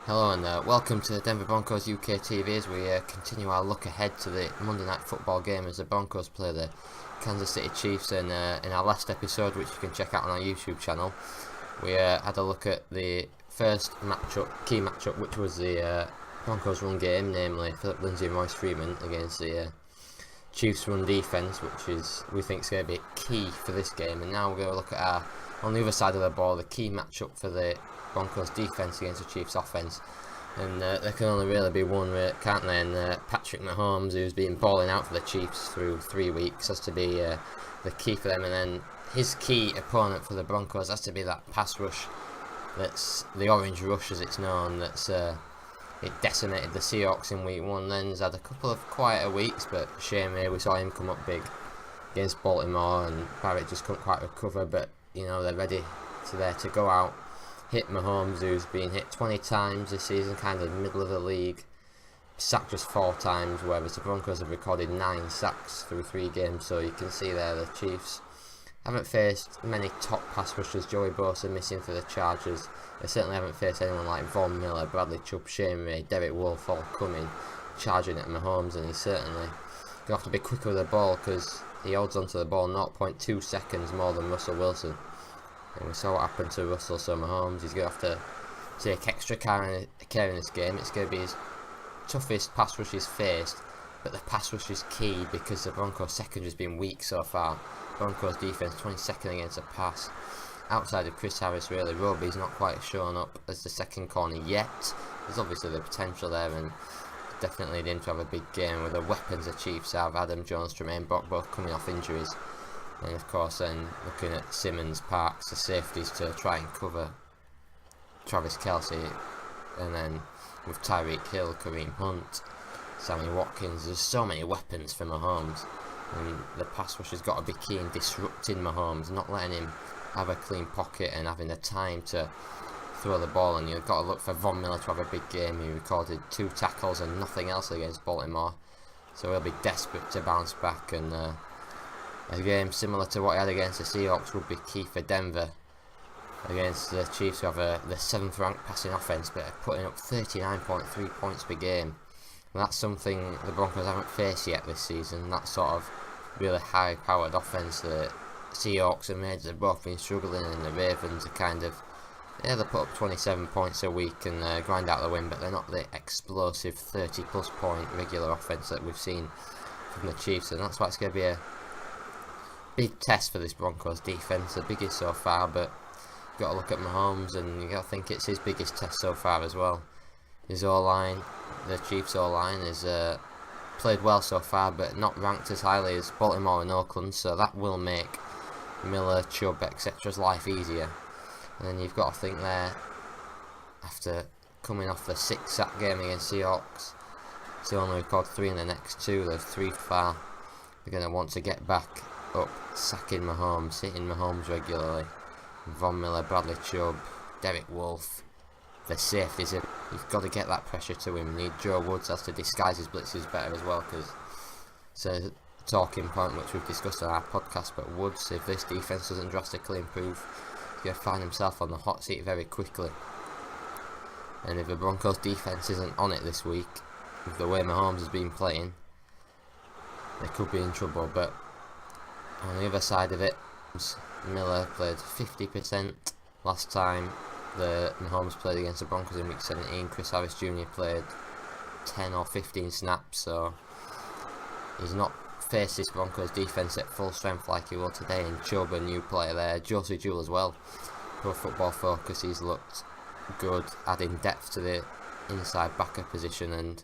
Hello and welcome to Denver Broncos UK TV as we continue our look ahead to the Monday Night Football game as the Broncos play the Kansas City Chiefs. And in our last episode, which you can check out on our YouTube channel, we had a look at the first key matchup, which was the Broncos run game, namely Philip Lindsay and Royce Freeman against the Chiefs run defence, which we think is going to be key for this game. And now we're going to look at on the other side of the ball, the key matchup for the Broncos defence against the Chiefs offence. And there can only really be one, can't they? And Patrick Mahomes, who's been balling out for the Chiefs through 3 weeks, has to be the key for them. And then his key opponent for the Broncos has to be that pass rush, that's the orange rush as it's known, it decimated the Seahawks in week 1. Then he's had a couple of quieter weeks, but shame we saw him come up big against Baltimore, and Barrett just couldn't quite recover. But you know, they're ready to go out, hit Mahomes, who's been hit 20 times this season, kind of middle of the league, sacked just 4 times, whereas the Broncos have recorded 9 sacks through 3 games. So you can see there the Chiefs haven't faced many top pass rushers. Joey Bosa missing for the Chargers. They certainly haven't faced anyone like Von Miller, Bradley Chubb, Shane Ray, Derek Wolfe all coming, charging at Mahomes, and he's certainly going to have to be quicker with the ball because he holds onto the ball 0.2 seconds more than Russell Wilson. And we saw what happened to Russell, so Mahomes, he's going to have to take extra care in this game. It's going to be his toughest pass rush he's faced, but the pass rush is key because the Broncos secondary has been weak so far. Broncos defense 22nd against the pass. Outside of Chris Harris, really, Roby's not quite shown up as the second corner yet. There's obviously the potential there, and definitely need him to have a big game with the weapons the Chiefs have. Adam Jones, Tremaine Brock both coming off injuries. And of course then looking at Simmons, Parks, the safeties to try and cover Travis Kelce. And then with Tyreek Hill, Kareem Hunt, Sammy Watkins, there's so many weapons for Mahomes. And the pass rush has got to be key in disrupting Mahomes, not letting him have a clean pocket and having the time to throw the ball. And you've got to look for Von Miller to have a big game. He recorded 2 tackles and nothing else against Baltimore, so he'll be desperate to bounce back. And a game similar to what he had against the Seahawks would be key for Denver against the Chiefs, who have the 7th ranked passing offense, but are putting up 39.3 points per game. And that's something the Broncos haven't faced yet this season. That sort of really high-powered offense. The Seahawks and Raiders have both been struggling, and the Ravens are kind of, they put up 27 points a week and grind out the win, but they're not the explosive 30-plus point regular offense that we've seen from the Chiefs. And that's why it's going to be a big test for this Broncos defense, the biggest so far. But you've got to look at Mahomes, and you've got to think it's his biggest test so far as well. His O-line, the Chiefs O-line, has played well so far, but not ranked as highly as Baltimore and Oakland, so that will make Miller, Chubb, etc's life easier. And then you've got to think there, after coming off the 6-sack game against Seahawks, to only record 3 in the next 2, they're 3 far. They're going to want to get back up, sacking Mahomes, hitting Mahomes regularly. Von Miller, Bradley Chubb, Derek Wolfe, the safeties. You've got to get that pressure to him. You need Joe Woods has to disguise his blitzes better as well, because it's a talking point which we've discussed on our podcast. But Woods, if this defense doesn't drastically improve, he's going to find himself on the hot seat very quickly. And if the Broncos defense isn't on it this week, with the way Mahomes has been playing, they could be in trouble. But on the other side of it, Miller played 50% last time the Mahomes played against the Broncos in week 17. Chris Harris Jr. played 10 or 15 snaps, so he's not faced this Broncos defense at full strength like he will today. And Chubb, a new player there, Josie Jewell as well, Pro Football Focus, he's looked good, adding depth to the inside backer position. And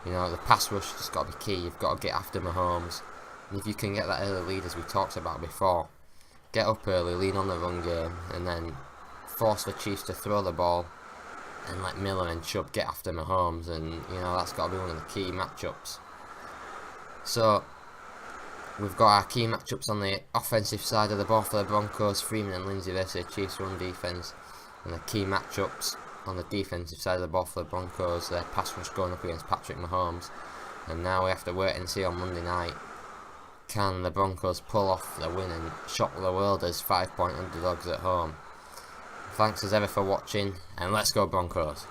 you know, the pass rush has got to be key. You've got to get after Mahomes, and if you can get that early lead, as we talked about before, get up early, lean on the run game, and then force the Chiefs to throw the ball and let Miller and Chubb get after Mahomes. And you know, that's got to be one of the key matchups. So we've got our key matchups on the offensive side of the ball for the Broncos, Freeman and Lindsay versus the Chiefs run defense, and the key matchups on the defensive side of the ball for the Broncos, their pass rush going up against Patrick Mahomes. And now we have to wait and see on Monday night, can the Broncos pull off the win and shock the world as 5-point underdogs at home. Thanks as ever for watching, and let's go Broncos.